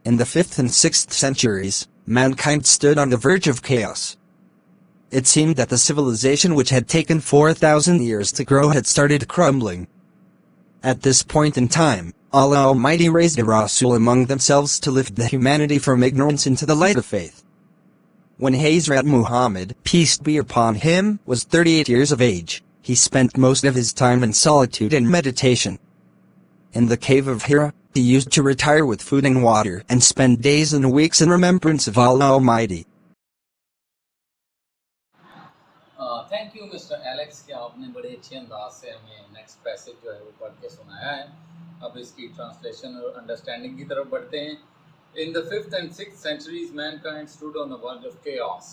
In the 5th and 6th centuries, mankind stood on the verge of chaos. It seemed that the civilization which had taken 4,000 years to grow had started crumbling. At this point in time, Allah Almighty raised a Rasul among themselves to lift the humanity from ignorance into the light of faith. When Hazrat Muhammad, peace be upon him, was 38 years of age, he spent most of his time in solitude and meditation. In the cave of Hira, he used to retire with food and water and spend days and weeks in remembrance of Allah Almighty. Thank you mister Alex कि आपने बड़े अच्छे अंदाज से हमें next passage जो है वो पढ़ के सुनाया है। अब इसकी ट्रांसलेशन और अंडरस्टैंडिंग की तरफ बढ़ते हैं। In the 5th and 6th centuries mankind stood on the verge of chaos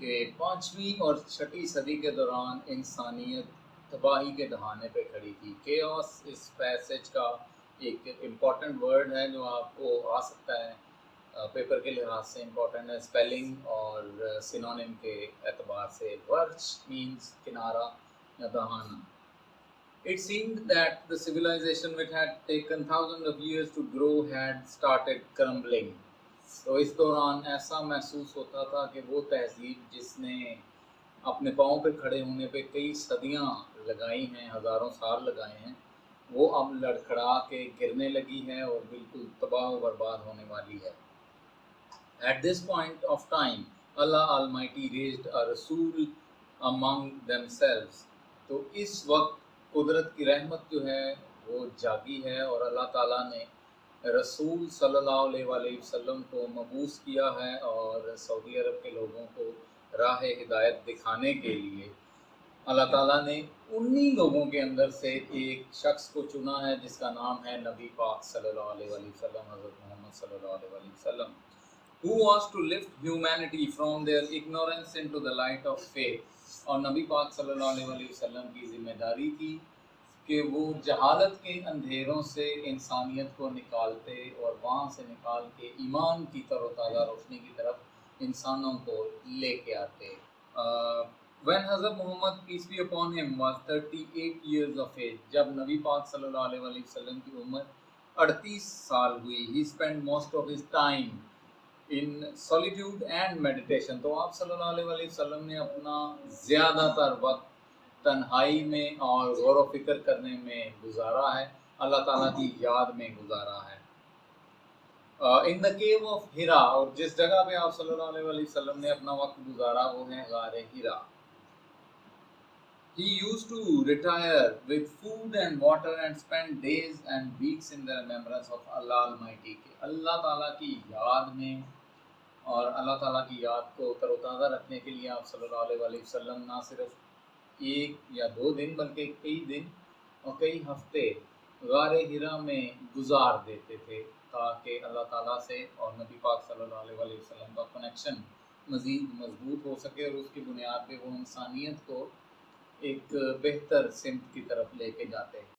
कि 5वीं और 6ठी सदी के दौरान इंसानियत तबाही के दहाने पे खड़ी थी। chaos इस पैसेज का एक इम्पॉर्टेंट वर्ड है जो आपको आ सकता है पेपर के लिहाज से इम्पॉर्टेंट है, स्पेलिंग और सिनोनिम के एतबार से। वर्च मीन्स किनारा या दहाना। It seemed that the civilization which had taken thousands of years to grow had started crumbling. तो इस दौरान ऐसा महसूस होता था कि वो तहजीब जिसने अपने पाँव पे खड़े होने पे कई सदियां लगाई हैं, हज़ारों साल लगाए हैं, वो अब लड़खड़ा के गिरने लगी है और बिल्कुल तबाह व बर्बाद होने वाली है। At this point of time, Allah Almighty raised a Rasul among themselves. तो इस वक्त कुदरत की रहमत जो है वो जागी है और अल्लाह ताला ने रसूल सल्लल्लाहु अलैहि वसल्लम को मबूस किया है और सऊदी अरब के लोगों को राह हिदायत दिखाने के लिए अल्लाह ताला ने उन्हीं लोगों के अंदर से एक शख्स को चुना है जिसका नाम है नबी पाक सल्लल्लाहु अलैहि वसल्लम, हज़रत मोहम्मद सल्लल्लाहु अलैहि वसल्लम, who was to lift humanity from their ignorance into the light of faith. और नबी पाक सल्लल्लाहु अलैहि वसल्लम की ज़िम्मेदारी थी कि वो जहालत के अंधेरों से इंसानियत को निकालते और वहाँ से निकाल के ईमान की तरोताज़ा रोशनी की तरफ इंसानों को लेके आते। When Hazrat Muhammad, peace be upon him, was 38 years of age, जब नबी पाक सल्लल्लाहु अलैहि वसल्लम की उम्र 38 साल हुई, he spent most of his time in solitude and meditation. तो आप सल्लल्लाहु अलैहि वसल्लम ने अपना ज़्यादातर वक्त तन्हाई में और गौर व फिक्र करने में गुजारा है, अल्लाह ताला की याद में गुजारा है। इन द केव ऑफ हिरा, और जिस जगह पे आप सल्लल्लाहु अलैहि वसल्लम ने अपना वक्त गुजारा वो है गारे हिरा। He used to retire with food and water and spend days and weeks in the remembrance of Allah Almighty, कि अल्लाह ताला की याद में और अल्लाह ताला की याद को तरोताज़ा रखने के लिए आप सल्लल्लाहु अलैहि वसल्लम ना सिर्फ 1 या 2 दिन बल्कि कई दिन और कई हफ्ते गारे हिरा में गुजार देते थे ताकि अल्लाह ताला से और नबी पाक सल्लल्लाहु अलैहि वसल्लम का कनेक्शन मज़ीद मजबूत हो सके और उसकी बुनियाद पे वो इंसानियत को एक बेहतर सिमत की तरफ लेके जाते हैं।